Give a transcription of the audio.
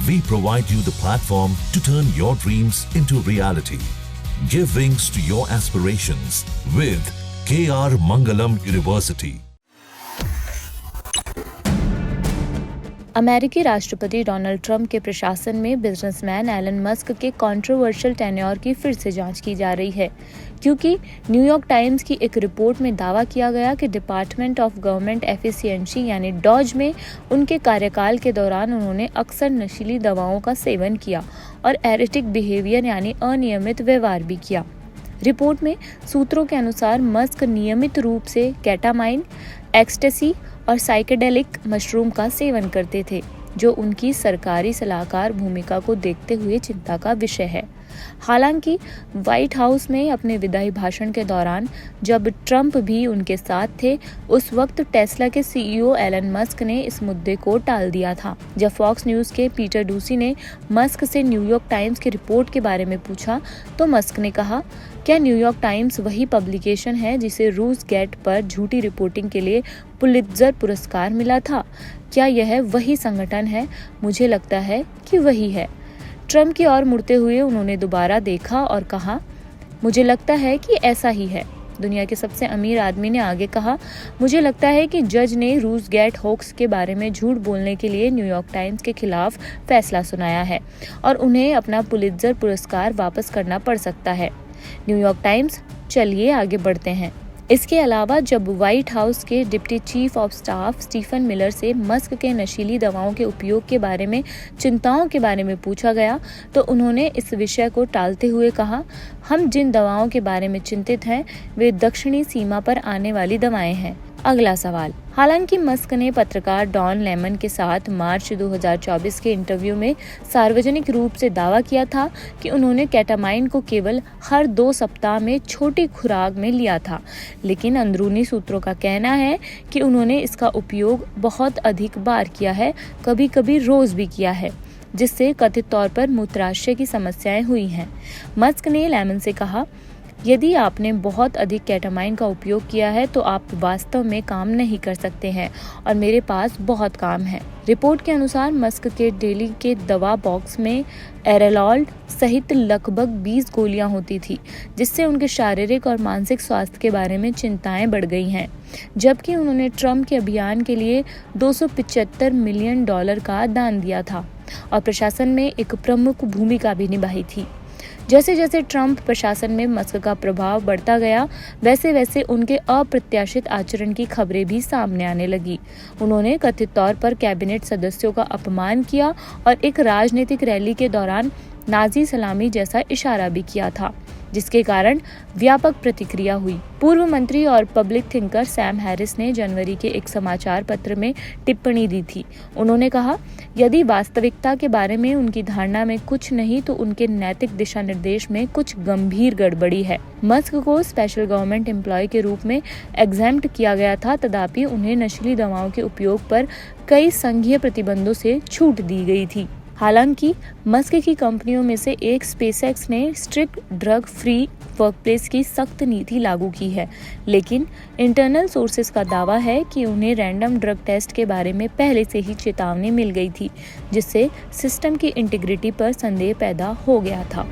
We provide you the platform to turn your dreams into reality. Give wings to your aspirations with KR Mangalam University. अमेरिकी राष्ट्रपति Donald Trump के प्रशासन में businessman Elon Musk के controversial tenure की फिर से जांच की जा रही है, क्योंकि न्यूयॉर्क टाइम्स की एक रिपोर्ट में दावा किया गया कि डिपार्टमेंट ऑफ गवर्नमेंट एफिशिएंसी यानी डॉज में उनके कार्यकाल के दौरान उन्होंने अक्सर नशीली दवाओं का सेवन किया और एरिटिक बिहेवियर यानी अनियमित व्यवहार भी किया। रिपोर्ट में सूत्रों के अनुसार मस्क नियमित रूप से केटामाइन, एक्सटेसी और साइकेडेलिक मशरूम का सेवन करते थे, जो उनकी सरकारी सलाहकार भूमिका को देखते हुए चिंता का विषय है। हालांकि व्हाइट हाउस में अपने विदाई भाषण के दौरान जब ट्रंप भी उनके साथ थे, उस वक्त टेस्ला के सीईओ एलन मस्क ने इस मुद्दे को टाल दिया था। जब फॉक्स न्यूज के पीटर डूसी ने मस्क से न्यूयॉर्क टाइम्स की रिपोर्ट के बारे में पूछा तो मस्क ने कहा, क्या न्यूयॉर्क टाइम्स वही पब्लिकेशन है जिसे रूसगेट पर झूठी रिपोर्टिंग के लिए पुलित्जर पुरस्कार मिला था? क्या यह वही संगठन है? मुझे लगता है कि वही है। ट्रंप की ओर मुड़ते हुए उन्होंने दोबारा देखा और कहा, मुझे लगता है कि ऐसा ही है। दुनिया के सबसे अमीर आदमी ने आगे कहा, मुझे लगता है कि जज ने रूसगेट होक्स के बारे में झूठ बोलने के लिए न्यूयॉर्क टाइम्स के खिलाफ फैसला सुनाया है और उन्हें अपना पुलित्जर पुरस्कार वापस करना पड़ सकता है। न्यूयॉर्क टाइम्स, चलिए आगे बढ़ते हैं। इसके अलावा जब व्हाइट हाउस के deputy chief of staff Stephen Miller से मस्क के नशीली दवाओं के उपयोग के बारे में चिंताओं के बारे में पूछा गया तो उन्होंने इस विषय को टालते हुए कहा, हम जिन दवाओं के बारे में चिंतित हैं वे दक्षिणी सीमा पर आने वाली दवाएं हैं। अगला सवाल। हालांकि मस्क ने पत्रकार डॉन लेमन के साथ मार्च 2024 के इंटरव्यू में सार्वजनिक रूप से दावा किया था कि उन्होंने केटामाइन को केवल हर 2 सप्ताह में छोटी खुराक में लिया था, लेकिन अंदरूनी सूत्रों का कहना है कि उन्होंने इसका उपयोग बहुत अधिक बार किया है, कभी कभी रोज भी किया है, जिससे कथित तौर पर मूत्राशय की समस्याएं हुई हैं। मस्क ने लेमन से कहा, यदि आपने बहुत अधिक केटामाइन का उपयोग किया है तो आप वास्तव में काम नहीं कर सकते हैं और मेरे पास बहुत काम है। रिपोर्ट के अनुसार मस्क के डेली के दवा बॉक्स में एरेलॉल्ड सहित लगभग 20 गोलियां होती थी, जिससे उनके शारीरिक और मानसिक स्वास्थ्य के बारे में चिंताएं बढ़ गई हैं, जबकि उन्होंने ट्रंप के अभियान के लिए $275 मिलियन का दान दिया था और प्रशासन में एक प्रमुख भूमिका भी निभाई थी। जैसे जैसे ट्रंप प्रशासन में मस्क का प्रभाव बढ़ता गया, वैसे वैसे उनके अप्रत्याशित आचरण की खबरें भी सामने आने लगी। उन्होंने कथित तौर पर कैबिनेट सदस्यों का अपमान किया और एक राजनीतिक रैली के दौरान नाजी सलामी जैसा इशारा भी किया था, जिसके कारण व्यापक प्रतिक्रिया हुई। पूर्व मंत्री और पब्लिक थिंकर सैम हैरिस ने जनवरी के एक समाचार पत्र में टिप्पणी दी थी। उन्होंने कहा, यदि वास्तविकता के बारे में उनकी धारणा में कुछ नहीं तो उनके नैतिक दिशा निर्देश में कुछ गंभीर गड़बड़ी है। मस्क को स्पेशल गवर्नमेंट एम्प्लॉय के रूप में एग्जेम्प्ट किया गया था, तथापि उन्हें नशीली दवाओं के उपयोग पर कई संघीय प्रतिबंधों से छूट दी गई थी। हालांकि मस्क की कंपनियों में से एक स्पेसएक्स ने स्ट्रिक्ट ड्रग फ्री वर्कप्लेस की सख्त नीति लागू की है, लेकिन इंटरनल सोर्सेज का दावा है कि उन्हें रैंडम ड्रग टेस्ट के बारे में पहले से ही चेतावनी मिल गई थी, जिससे सिस्टम की इंटीग्रिटी पर संदेह पैदा हो गया था।